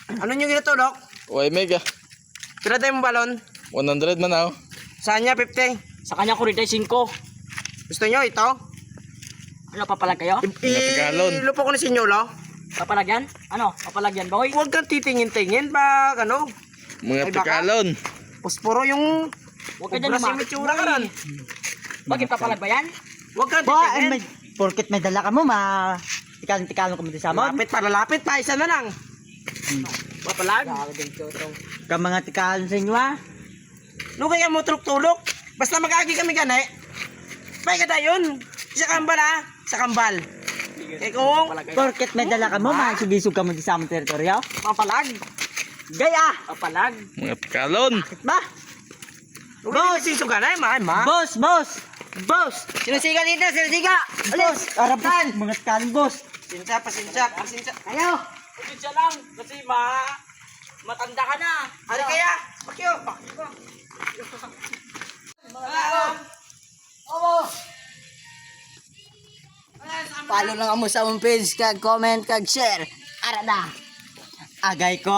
Ano nyo ginatulok? Uy, mega. Tira tayo mong balon. 100 man ako. Saan niya, 50? Sa kanya ko rin 5. Gusto nyo ito? Ano, papalag kayo? Tigalon. Ilupo ko ni Sinyolo. Papalag yan? Ano, papalag yan, boy? Huwag kang titingin-tingin ba, ano? Mga Ay, baka. tigalon. Posporo yung... Huwag ka dyan Obras yung itsura ka rin. Bakit papalag ba yan? Huwag kang Ba, titingin. porket may dala ka mo, tikalan ko mo din sa amon. Lapit pa, isa na lang. Papalag. Ka mga tikalan sa inyo, ha? Lugay ka mo tulok-tulok. Basta mag-agi kami gani. May kada yun. Sa kambal ha. Sa kambal. Eh kung... Porket may dala ka mo, masugisog ka mo din sa amon teritoryo. Papalag. Gaya! Papalag. Mga tigalon. Ba? Boss! Sisuga na ma. Boss! Boss! Boss! Sinasiga dito, sinasiga! Boss! Arapan! Mga tikalan, boss! Pasensya. Ayaw! Pasensya lang, kasi matanda ka na. Hari kaya. Pakyo. Follow lang mo sa among page, kag comment, kag share. Ara na! Agay ko!